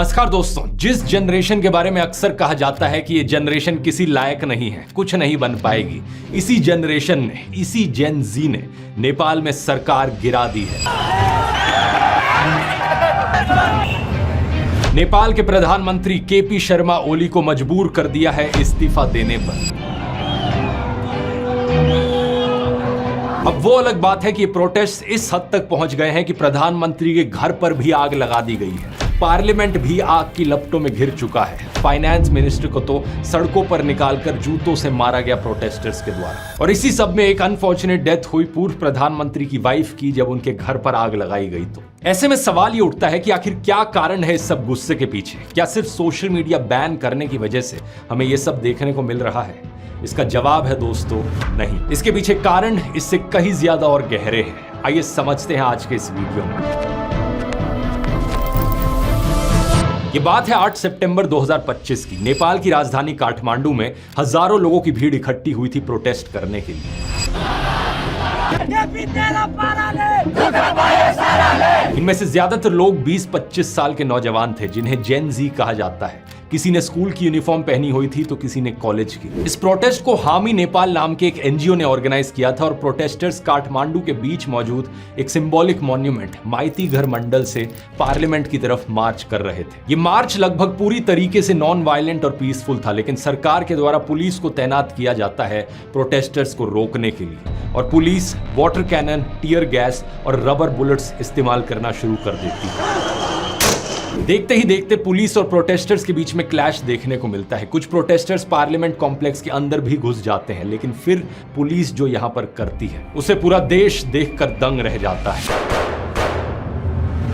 नमस्कार दोस्तों, जिस जनरेशन के बारे में अक्सर कहा जाता है कि ये जनरेशन किसी लायक नहीं है, कुछ नहीं बन पाएगी, इसी जनरेशन ने, इसी जेन जी ने नेपाल में सरकार गिरा दी है। नेपाल के प्रधानमंत्री केपी शर्मा ओली को मजबूर कर दिया है इस्तीफा देने पर। अब वो अलग बात है कि प्रोटेस्ट इस हद तक पहुंच गए हैं कि प्रधानमंत्री के घर पर भी आग लगा दी गई है। पार्लियामेंट भी आग की लपटों में घिर चुका है। फाइनेंस मिनिस्टर को तो सड़कों पर निकालकर जूतों से मारा गया प्रोटेस्टर्स के द्वारा। और इसी सब में एक अनफॉर्चुनेट डेथ हुई पूर्व प्रधानमंत्री की वाइफ की, जब उनके घर पर आग लगाई गई। तो ऐसे में सवाल ये उठता है कि आखिर क्या कारण है इस सब गुस्से के पीछे? क्या सिर्फ सोशल मीडिया बैन करने की वजह से हमें ये सब देखने को मिल रहा है? इसका जवाब है दोस्तों, नहीं। इसके पीछे कारण इससे कहीं ज्यादा और गहरे हैं। आइए समझते हैं आज के इस वीडियो में। ये बात है 8 सितंबर 2025 की। नेपाल की राजधानी काठमांडू में हजारों लोगों की भीड़ इकट्ठी हुई थी प्रोटेस्ट करने के लिए। इनमें से ज्यादातर लोग 20-25 साल के नौजवान थे, जिन्हें जेन जी कहा जाता है। किसी ने स्कूल की यूनिफॉर्म पहनी हुई थी तो किसी ने कॉलेज की। इस प्रोटेस्ट को हामी नेपाल नाम के एक एनजीओ ने ऑर्गेनाइज किया था और प्रोटेस्टर्स काठमांडू के बीच मौजूद एक सिंबॉलिक मॉन्यूमेंट माइती घर मंडल से पार्लियामेंट की तरफ मार्च कर रहे थे। ये मार्च लगभग पूरी तरीके से नॉन वायलेंट और पीसफुल था, लेकिन सरकार के द्वारा पुलिस को तैनात किया जाता है प्रोटेस्टर्स को रोकने के लिए, और police water cannon, tear gas और रबर बुलेट्स इस्तेमाल करना शुरू कर देती है। देखते ही देखते पुलिस और प्रोटेस्टर्स के बीच में क्लैश देखने को मिलता है। कुछ प्रोटेस्टर्स पार्लियामेंट कॉम्प्लेक्स के अंदर भी घुस जाते हैं, लेकिन फिर पुलिस जो यहां पर करती है उसे पूरा देश देखकर दंग रह जाता है।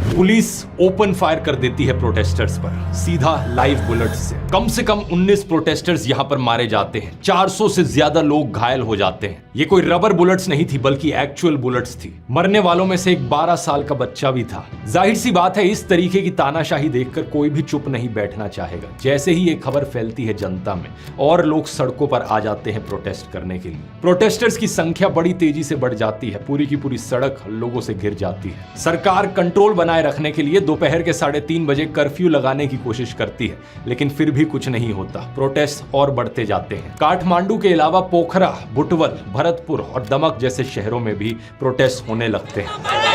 पुलिस ओपन फायर कर देती है प्रोटेस्टर्स पर, सीधा लाइव बुलेट्स से कम 19 प्रोटेस्टर्स यहां पर मारे जाते हैं। 400 से ज्यादा लोग घायल हो जाते हैं। ये कोई रबर बुलेट्स नहीं थी, बल्कि एक्चुअल बुलेट्स थी। मरने वालों में से एक 12 साल का बच्चा भी था। जाहिर सी बात है, इस तरीके की तानाशाही देखकर कोई भी चुप नहीं बैठना चाहेगा। जैसे ही ये खबर फैलती है जनता में, और लोग सड़कों पर आ जाते हैं प्रोटेस्ट करने के लिए। प्रोटेस्टर्स की संख्या बड़ी तेजी से बढ़ जाती है। पूरी की पूरी सड़क लोगों से घिर जाती है। सरकार कंट्रोल बनाए रखने के लिए दोपहर के 3:30 बजे कर्फ्यू लगाने की कोशिश करती है, लेकिन फिर भी कुछ नहीं होता। प्रोटेस्ट और बढ़ते जाते हैं। काठमांडू के अलावा पोखरा, बुटवल, भरतपुर और दमक जैसे शहरों में भी प्रोटेस्ट होने लगते हैं।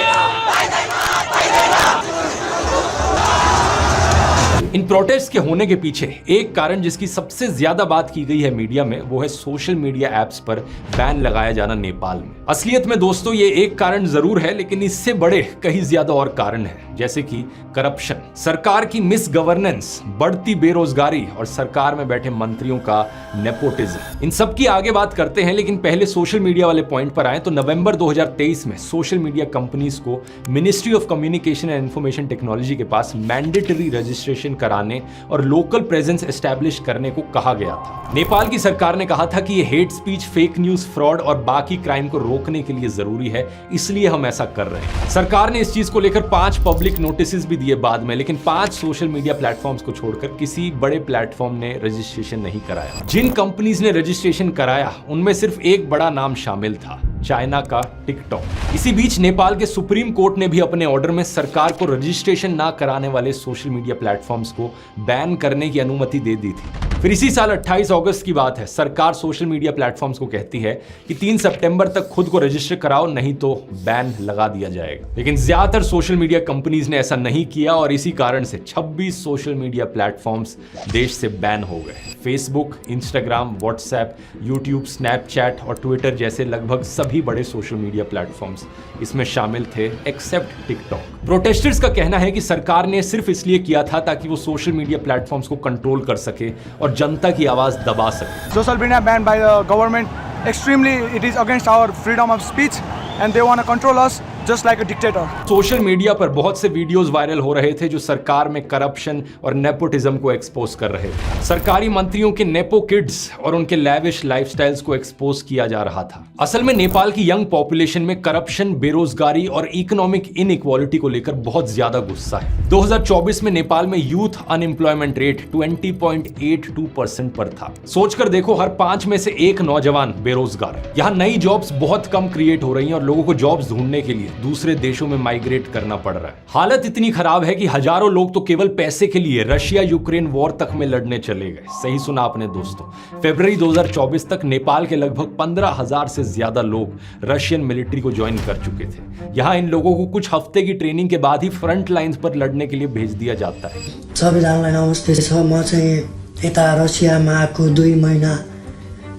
इन प्रोटेस्ट के होने के पीछे एक कारण जिसकी सबसे ज्यादा बात की गई है मीडिया में, वो है सोशल मीडिया एप्स पर बैन लगाया जाना नेपाल में। असलियत में दोस्तों ये एक कारण जरूर है, लेकिन इससे बड़े कहीं ज्यादा और कारण हैं, जैसे कि करप्शन, सरकार की मिस गवर्नेंस, बढ़ती बेरोजगारी और सरकार में बैठे मंत्रियों का नेपोटिज्म। इन सब की आगे बात करते हैं, लेकिन पहले सोशल मीडिया वाले पॉइंट पर आए तो नवंबर 2023 में सोशल मीडिया कंपनीज को ministry of communication and information technology के पास मैंडेटरी रजिस्ट्रेशन कराने और लोकल प्रेजेंस एस्टैब्लिश करने को कहा गया था। नेपाल की सरकार ने कहा था कि ये hate speech, fake news, fraud और बाकी क्राइम को रोकने के लिए जरूरी है, इसलिए हम ऐसा कर रहे हैं। सरकार ने इस चीज को लेकर 5 पब्लिक नोटिस भी दिए बाद में, लेकिन 5 सोशल मीडिया प्लेटफॉर्म्स को छोड़कर किसी बड़े प्लेटफॉर्म ने रजिस्ट्रेशन नहीं कराया। जिन कंपनीज ने रजिस्ट्रेशन कराया उनमें सिर्फ एक बड़ा नाम शामिल था, चाइना का टिकटॉक। इसी बीच नेपाल के सुप्रीम कोर्ट ने भी अपने ऑर्डर में सरकार को रजिस्ट्रेशन ना कराने वाले सोशल मीडिया प्लेटफॉर्म्स को बैन करने की अनुमति दे दी थी। फिर इसी साल 28 अगस्त की बात है, सरकार सोशल मीडिया प्लेटफॉर्म्स को कहती है कि 3 सितंबर तक खुद को रजिस्टर कराओ, नहीं तो बैन लगा दिया जाएगा। लेकिन ज्यादातर सोशल मीडिया कंपनीज ने ऐसा नहीं किया और इसी कारण से 26 सोशल मीडिया प्लेटफॉर्म्स देश से बैन हो गए। Facebook, Instagram, WhatsApp, YouTube, Snapchat और ट्विटर जैसे लगभग सभी बड़े सोशल मीडिया प्लेटफॉर्म्स इसमें शामिल थे, एक्सेप्ट टिकटॉक। प्रोटेस्टर्स का कहना है कि सरकार ने सिर्फ इसलिए किया था ताकि वो सोशल मीडिया प्लेटफॉर्म्स को कंट्रोल कर सके और जनता की आवाज दबा सके। Social media ban by the government extremely it is against our freedom of speech and they want to control us just like a dictator. Social media पर बहुत से वीडियोस वायरल हो रहे थे जो सरकार में करप्शन और नेपोटिज्म को एक्सपोज कर रहे थे। सरकारी मंत्रियों के नेपो किड्स और उनके लैविश लाइफस्टाइल्स को एक्सपोज किया जा रहा था। असल में नेपाल की यंग पॉपुलेशन में करप्शन, बेरोजगारी और इकोनॉमिक इनइक्वालिटी को लेकर बहुत ज्यादा गुस्सा है। 2024 में नेपाल में यूथ अनएम्प्लॉयमेंट रेट 20.82% पर था। सोचकर देखो, हर 5 में से 1 नौजवान बेरोजगार है। यहाँ नई जॉब्स बहुत कम क्रिएट हो रही हैं और लोगों को जॉब्स ढूंढने के लिए दूसरे देशों में माइग्रेट करना पड़ रहा है। हालत इतनी खराब है कि हजारों लोग तो केवल पैसे के लिए रशिया यूक्रेन वॉर तक में लड़ने चले गए। सही सुना आपने दोस्तों। फरवरी 2024 तक नेपाल के लगभग 15,000 से ज्यादा लोग रशियन मिलिट्री को ज्वाइन कर चुके थे। यहाँ इन लोगों को कुछ हफ्ते की ट्रेनिंग के बाद ही फ्रंट लाइंस पर लड़ने के लिए भेज दिया जाता है। सबैजनालाई नमस्ते छ। म चाहिँ यता रसियामा आएको 2 महिना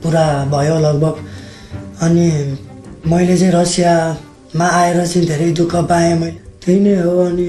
पुरा भयो लगभग। अनि मैले चाहिँ रसियामा आएर चाहिँ धेरै दुःख पाएँ मैले। त्यही नै हो। अनि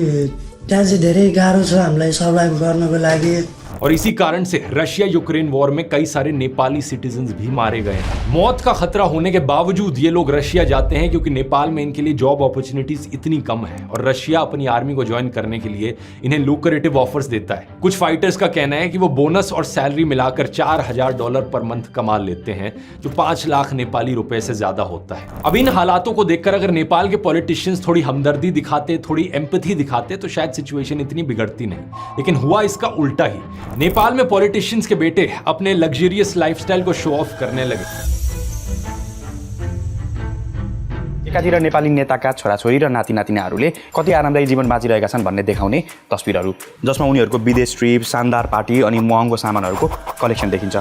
त्यहाँ चाहिँ धेरै गाह्रो छ हामीलाई सर्भाइभ गर्नको लागि। और इसी कारण से रशिया यूक्रेन वॉर में कई सारे नेपाली सिटीजन्स भी मारे गए हैं। मौत का खतरा होने के बावजूद ये लोग रशिया जाते हैं क्योंकि नेपाल में इनके लिए जॉब अपॉर्चुनिटीज इतनी कम है और रशिया अपनी आर्मी को ज्वाइन करने के लिए इन्हें लुक्रेटिव ऑफर्स देता है। कुछ फाइटर्स का कहना है कि वो बोनस और सैलरी मिलाकर $4,000 पर मंथ कमा लेते हैं, जो 5 लाख नेपाली रुपए से ज्यादा होता है। अब इन हालातों को देखकर अगर नेपाल के पॉलिटिशियंस थोड़ी हमदर्दी दिखाते, थोड़ी एम्पैथी दिखाते तो शायद सिचुएशन इतनी बिगड़ती नहीं, लेकिन हुआ इसका उल्टा ही। नेपाल में पॉलिटिशियंस के बेटे अपने लग्जरियस लाइफस्टाइल को शो ऑफ करने लगे। एकातिर नेपाली नेताका छोराछोरी र नातिनातिनाहरूले कति आरामदायी जीवन बाँचिरहेका छन् भन्ने देखाउने तस्बिरहरू, जसमा उनीहरूको विदेश ट्रिप, शानदार पार्टी अनि महँगो सामानहरूको कलेक्सन देखिन्छ।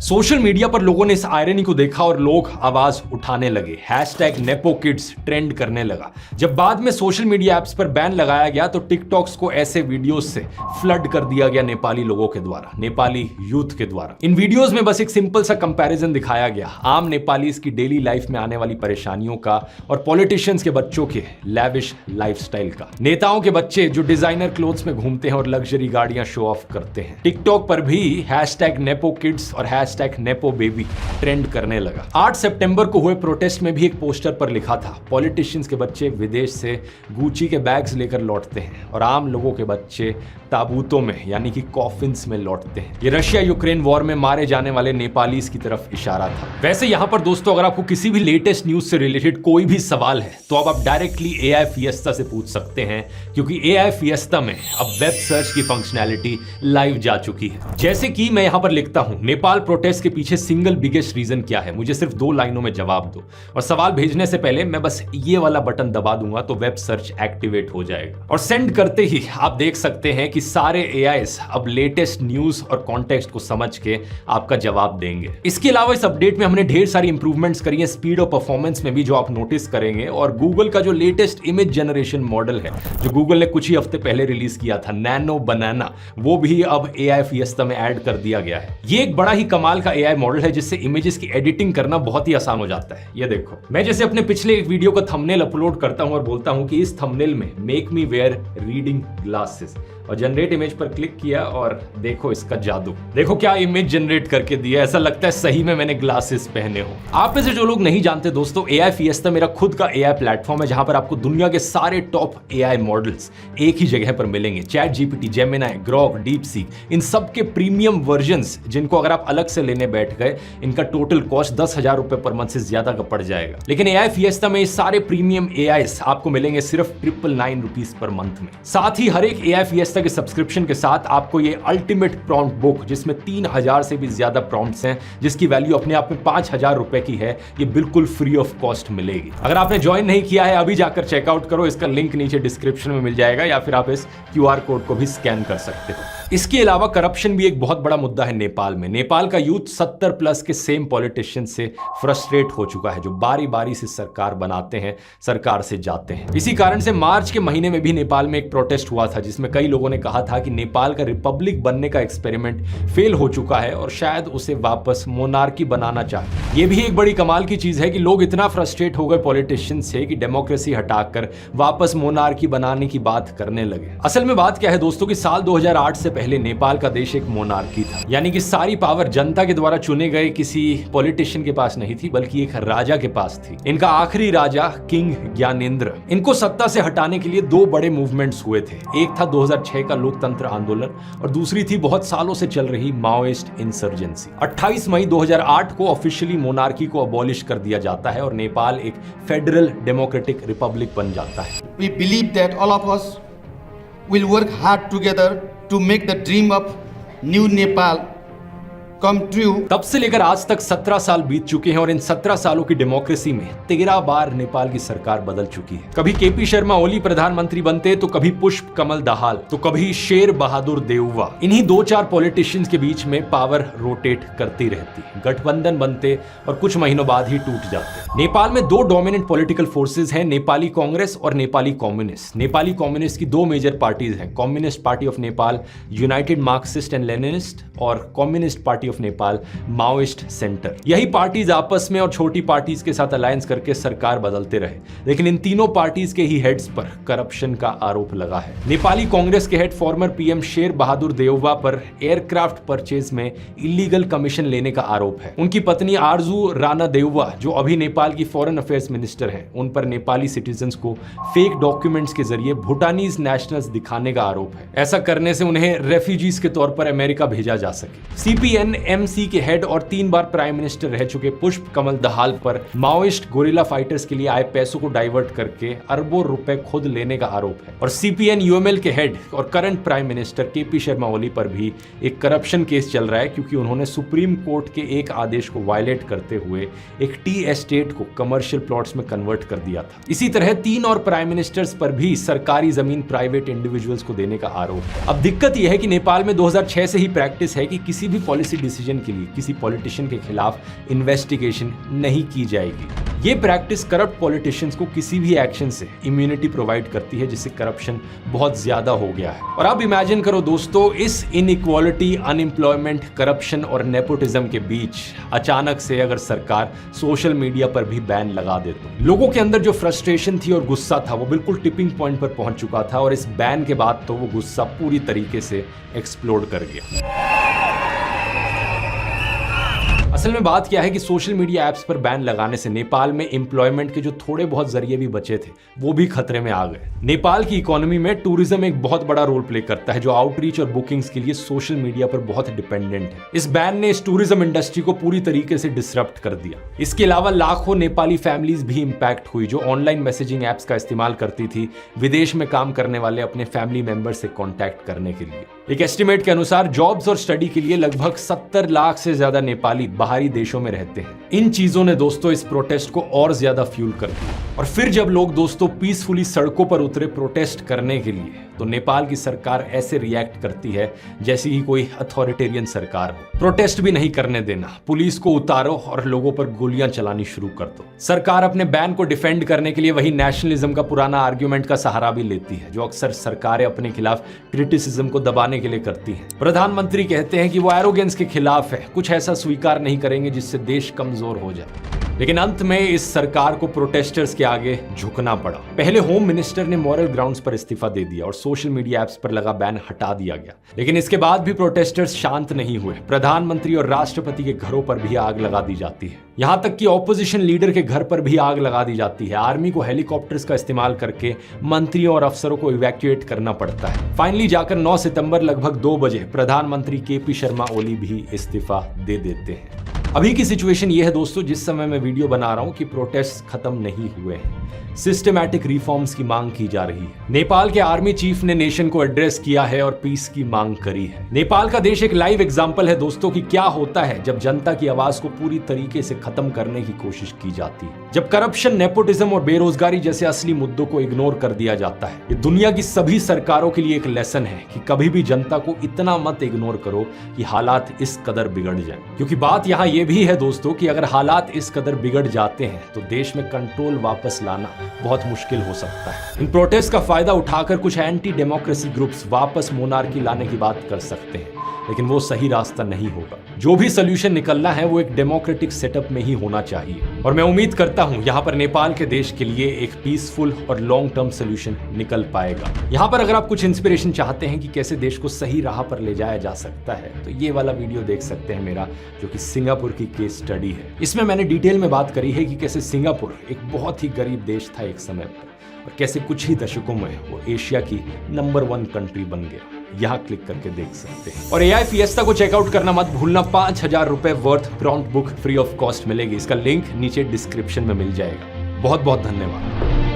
सोशल मीडिया पर लोगों ने इस आयरनी को देखा और लोग आवाज उठाने लगे। #NepoKids ट्रेंड करने लगा। जब बाद में सोशल मीडिया ऐप्स पर बैन लगाया गया तो टिकटॉक्स को ऐसे वीडियोस से फ्लड कर दिया गया नेपाली लोगों के द्वारा, नेपाली यूथ के द्वारा। इन वीडियोस में बस एक सिंपल सा कंपैरिजन दिखाया गया आम नेपालीज की डेली लाइफ में आने वाली परेशानियों का और पॉलिटिशियंस के बच्चों के लैविश लाइफस्टाइल का। नेताओं के बच्चे जो डिजाइनर क्लोथ्स में घूमते हैं और लग्जरी गाड़ियां शो ऑफ करते हैं। टिकटॉक पर भी #NepoKids और #NepoBaby ट्रेंड करने लगा। 8 सितंबर को हुए प्रोटेस्ट में भी एक पोस्टर पर लिखा था, पॉलिटिशियंस के बच्चे विदेश से गुची के बैग्स लेकर लौटते हैं और आम लोगों के बच्चे ताबूतों में यानी कि कॉफिन्स में लौटते हैं। ये रशिया यूक्रेन वॉर में मारे जाने वाले नेपालीज की तरफ इशारा था। वैसे यहाँ पर दोस्तों अगर आपको किसी भी लेटेस्ट न्यूज से रिलेटेड कोई भी सवाल है तो अब आप डायरेक्टली AI फिएस्टा से पूछ सकते हैं, क्योंकि AI फिएस्टा में अब वेब सर्च की फंक्शनैलिटी लाइव जा चुकी है। जैसे कि मैं यहाँ पर लिखता हूँ, नेपाल प्रोटेस्ट के पीछे सिंगल बिगेस्ट रीजन क्या है, मुझे सिर्फ 2 लाइनों में जवाब दो। और सवाल भेजने से पहले मैं बस ये वाला बटन दबा दूंगा तो वेब सर्च एक्टिवेट हो जाएगा और सेंड करते ही आप देख सकते हैं कि सारे AIs अब लेटेस्ट न्यूज और कॉन्टेक्स्ट को समझ के आपका जवाब देंगे। इसके अलावा इस अपडेट में हमने ढेर सारी इंप्रूवमेंट्स करी है स्पीड और परफॉर्मेंस में भी, जो आप नोटिस करेंगे। और गूगल का जो लेटेस्ट इमेज जनरेशन मॉडल है जो गूगल ने कुछ ही हफ्ते पहले रिलीज किया था, नैनो बनाना, वो भी अब AI फिएस्टा में ऐड कर दिया गया है। ये एक बड़ा ही कमाल का AI मॉडल है जिससे इमेजेस की एडिटिंग करना बहुत ही आसान हो जाता है। ये देखो, मैं जैसे अपने पिछले एक वीडियो का थंबनेल अपलोड करता हूं और बोलता हूं कि इस थंबनेल में make me wear reading glasses और जनरेट इमेज पर क्लिक किया और देखो इसका जादू, देखो क्या इमेज जनरेट करके दिया। ऐसा लगता है सही में मैंने ग्लासेस पहने हो। आप में से जो लोग नहीं जानते दोस्तों, AI फिएस्टा मेरा खुद का AI प्लेटफॉर्म है जहां पर आपको दुनिया के सारे टॉप AI मॉडल्स एक ही जगह पर मिलेंगे। ChatGPT, Gemini, Grok, DeepSeek, इन सब के प्रीमियम वर्जन्स, जिनको अगर आप अलग से लेने बैठ गए इनका टोटल कॉस्ट 10,000 रुपए पर मंथ से ज्यादा का पड़ जाएगा। लेकिन AI फिएस्टा में ये सारे प्रीमियम AIs आपको मिलेंगे सिर्फ 999 रुपीस पर मंथ में। साथ ही हर एक AI फिएस्टा के सब्सक्रिप्शन के साथ आपको ये अल्टीमेट प्रॉम्प्ट बुक, जिसमें 3000 से भी ज्यादा प्रॉम्प्ट्स हैं, जिसकी वैल्यू अपने आप में 5000 रुपए की है, ये बिल्कुल फ्री ऑफ कॉस्ट मिलेगी। अगर आपने ज्वाइन नहीं किया है अभी जाकर चेकआउट करो, इसका लिंक नीचे डिस्क्रिप्शन में मिल जाएगा या फिर आप इस QR कोड को भी स्कैन कर सकते हो। इसके अलावा करप्शन भी एक बहुत बड़ा मुद्दा है नेपाल में। नेपाल का यूथ 70+ के सेम पॉलिटिशियन से फ्रस्ट्रेट हो चुका है, जो बारी बारी से सरकार बनाते हैं, सरकार से जाते हैं। इसी कारण से मार्च के महीने में भी नेपाल में एक प्रोटेस्ट हुआ था जिसमें कई लोगों ने कहा था कि नेपाल का रिपब्लिक बनने का एक्सपेरिमेंट फेल हो चुका है और शायद उसे वापस मोनार्की बनाना चाहे। यह भी एक बड़ी कमाल की चीज है कि लोग इतना फ्रस्ट्रेट हो गए पॉलिटिशियन से कि डेमोक्रेसी हटाकर वापस मोनार्की बनाने की बात करने लगे। असल में बात क्या है दोस्तों कि साल 2008 से पहले नेपाल का देश एक मोनार्की था, यानी कि सारी पावर जनता के द्वारा चुने गए किसी पॉलिटिशियन के पास नहीं थी बल्कि एक राजा के पास थी। इनका आखिरी राजा किंग ज्ञानेंद्र। इनको सत्ता से हटाने के लिए 2 बड़े मूवमेंट्स हुए थे। एक था 2006 का लोकतंत्र आंदोलन और दूसरी थी बहुत सालों से चल रही माओइस्ट इंसर्जेंसी। 28 मई 2008 को ऑफिशियली मोनार्की को अबॉलिश कर दिया जाता है और नेपाल एक फेडरल डेमोक्रेटिक रिपब्लिक बन जाता है। We believe that all of us will work hard together to make the dream of new Nepal come true. तब से लेकर आज तक 17 साल बीत चुके हैं और इन 17 सालों की डेमोक्रेसी में 13 बार नेपाल की सरकार बदल चुकी है। कभी केपी शर्मा ओली प्रधानमंत्री बनते, तो कभी पुष्प कमल दाहाल, तो कभी शेर बहादुर देउवा। इन्हीं 2-4 पॉलिटिशियंस के बीच में पावर रोटेट करती रहती, गठबंधन बनते और कुछ महीनों बाद ही टूट जाते। नेपाल में 2 डोमिनेंट पॉलिटिकल फोर्सेस हैं, नेपाली कांग्रेस और नेपाली कम्युनिस्ट। नेपाली कम्युनिस्ट की 2 मेजर पार्टीज हैं, Communist Party of Nepal United Marxist and Leninist और Communist Party of Nepal Maoist Centre. यही पार्टीज आपस में और छोटी पार्टीज के साथ अलायंस करके सरकार बदलते रहे, लेकिन इन तीनों पार्टीज के ही हेड्स पर करप्शन का आरोप लगा है। नेपाली कांग्रेस के head former PM Sher Bahadur Deuba पर एयरक्राफ्ट परचेज में इलीगल कमीशन लेने का आरोप है। उनकी पत्नी आरजू राणा देउवा, जो अभी नेपाल की फॉरेन अफेयर्स मिनिस्टर हैं, उन पर नेपाली सिटीजन्स को फेक डॉक्यूमेंट्स के जरिए भूटानीज नेशनल्स दिखाने का आरोप है। ऐसा करने से उन्हें रेफ्यूजीज के तौर पर अमेरिका भेजा जा सके। CPN-MC के हेड और 3 बार प्राइम मिनिस्टर रह चुके पुष्प कमल दाहाल पर माओइस्ट गोरिल्ला फाइटर्स के लिए आए पैसों को डाइवर्ट करके अरबों रुपए खुद लेने का आरोप है। और CPN-UML के हेड और current prime minister KP Sharma Oli पर भी एक करप्शन केस चल रहा है, क्योंकि उन्होंने सुप्रीम कोर्ट के एक आदेश को वायलेट करते हुए एक टी एस्टेट को कमर्शियल प्लॉट्स में कन्वर्ट कर दिया था। इसी तरह 3 और प्राइम मिनिस्टर्स पर भी सरकारी जमीन प्राइवेट इंडिविजुअल्स को देने का आरोप है। अब दिक्कत यह है कि नेपाल में 2006 से ही प्रैक्टिस है कि किसी भी पॉलिसी डिसीजन के लिए किसी पॉलिटिशियन के खिलाफ इन्वेस्टिगेशन नहीं की जाएगी। ये प्रैक्टिस करप्ट पॉलिटिशियंस को किसी भी एक्शन से इम्यूनिटी प्रोवाइड करती है, जिससे करप्शन बहुत ज्यादा हो गया है। और अब इमेजिन करो दोस्तों, इस इनइक्वालिटी, अनएम्प्लॉयमेंट, करप्शन और नेपोटिज्म के बीच अचानक से अगर सरकार सोशल मीडिया पर भी बैन लगा दे तो लोगों के अंदर जो फ्रस्ट्रेशन थी और गुस्सा था वो बिल्कुल टिपिंग पॉइंट पर पहुंच चुका था, और इस बैन के बाद तो वो गुस्सा पूरी तरीके से एक्सप्लोड कर गया। असल में बात क्या है कि सोशल मीडिया एप्स पर बैन लगाने से नेपाल में एम्प्लॉयमेंट के जो थोड़े बहुत जरिए भी बचे थे वो भी खतरे में आ गए। नेपाल की इकोनॉमी में टूरिज्म एक बहुत बड़ा रोल प्ले करता है, जो आउटरीच और बुकिंग्स के लिए सोशल मीडिया पर बहुत डिपेंडेंट है। इस बैन ने इस टूरिज्म इंडस्ट्री को पूरी तरीके से डिसरप्ट कर दिया। इसके अलावा लाखों नेपाली फैमिलीज भी इंपैक्ट हुई, जो ऑनलाइन मैसेजिंग एप्स का इस्तेमाल करती थी विदेश में काम करने वाले अपने फैमिली मेंबर से कॉन्टैक्ट करने के लिए। एक एस्टिमेट के अनुसार जॉब्स और स्टडी के लिए लगभग 70 लाख से ज्यादा नेपाली बाहरी देशों में रहते हैं। इन चीजों ने दोस्तों इस प्रोटेस्ट को और ज्यादा फ्यूल कर दिया। और फिर जब लोग दोस्तों पीसफुली सड़कों पर उतरे प्रोटेस्ट करने के लिए, तो नेपाल की सरकार ऐसे रिएक्ट करती है जैसे ही कोई अथॉरिटेरियन सरकार हो। प्रोटेस्ट भी नहीं करने देना, पुलिस को उतारो और लोगों पर गोलियां चलानी शुरू कर दो। सरकार अपने बैन को डिफेंड करने के लिए वही नेशनलिज्म का पुराना आर्ग्यूमेंट का सहारा भी लेती है, जो अक्सर सरकारें अपने खिलाफ क्रिटिसिज्म को दबाने के लिए करती हैं। प्रधानमंत्री कहते हैं कि वो एरोगेंस के खिलाफ है, कुछ ऐसा स्वीकार नहीं करेंगे जिससे देश कमजोर हो जाए। लेकिन अंत में इस सरकार को प्रोटेस्टर्स के आगे झुकना पड़ा। पहले होम मिनिस्टर ने मॉरल ग्राउंड्स पर इस्तीफा दे दिया और सोशल मीडिया एप्स पर लगा बैन हटा दिया गया। लेकिन इसके बाद भी प्रोटेस्टर्स शांत नहीं हुए। प्रधानमंत्री और राष्ट्रपति के घरों पर भी आग लगा दी जाती है, यहां तक कि ऑपोजिशन लीडर के घर पर भी आग लगा दी जाती है। आर्मी को हेलीकॉप्टर्स का इस्तेमाल करके मंत्रियों और अफसरों को इवैक्यूएट करना पड़ता है। फाइनली जाकर 9 सितंबर लगभग 2 बजे प्रधानमंत्री केपी शर्मा ओली भी इस्तीफा दे देते हैं। अभी की सिचुएशन ये है दोस्तों, जिस समय मैं वीडियो बना रहा हूं, कि प्रोटेस्ट खत्म नहीं हुए हैं। सिस्टमैटिक रिफॉर्म्स की मांग की जा रही है। नेपाल के आर्मी चीफ ने नेशन को एड्रेस किया है और पीस की मांग करी है। नेपाल का देश एक लाइव एग्जांपल है दोस्तों कि क्या होता है जब जनता की आवाज को पूरी तरीके से खत्म करने की कोशिश की जाती है, जब करप्शन, नेपोटिज्म और बेरोजगारी जैसे असली मुद्दों को इग्नोर कर दिया जाता है। ये दुनिया की सभी सरकारों के लिए एक लेसन है कि कभी भी जनता को इतना मत इग्नोर करो कि हालात इस कदर बिगड़ जाएं। क्योंकि बात यहाँ ये भी है दोस्तों कि अगर हालात इस कदर बिगड़ जाते हैं तो देश में कंट्रोल वापस लाना बहुत मुश्किल हो सकता है। इन प्रोटेस्ट का फायदा उठाकर कुछ एंटी डेमोक्रेसी ग्रुप्स वापस मोनार्की लाने की बात कर सकते हैं, लेकिन वो सही रास्ता नहीं होगा। जो भी सोल्यूशन निकलना है वो एक डेमोक्रेटिक सेटअप में ही होना चाहिए। और मैं उम्मीद करता हूं यहाँ पर नेपाल के देश के लिए एक पीसफुल और लॉन्ग टर्म सोल्यूशन निकल पाएगा। यहाँ पर अगर आप कुछ इंस्पिरेशन चाहते हैं कि कैसे देश को सही राह पर ले जाया जा सकता है, तो ये वाला वीडियो देख सकते हैं मेरा, जो कि सिंगापुर की केस स्टडी है। इसमें मैंने डिटेल में बात करी है कि कैसे सिंगापुर एक बहुत ही गरीब देश था एक समय पर, और कैसे कुछ ही दशकों में वो एशिया की नंबर 1 कंट्री बन गया। यहाँ क्लिक करके देख सकते हैं। और AI फिएस्टा को चेकआउट करना मत भूलना। 5000 रुपए worth prompt book free of cost मिलेगी। इसका लिंक नीचे डिस्क्रिप्शन में मिल जाएगा। बहुत बहुत धन्यवाद।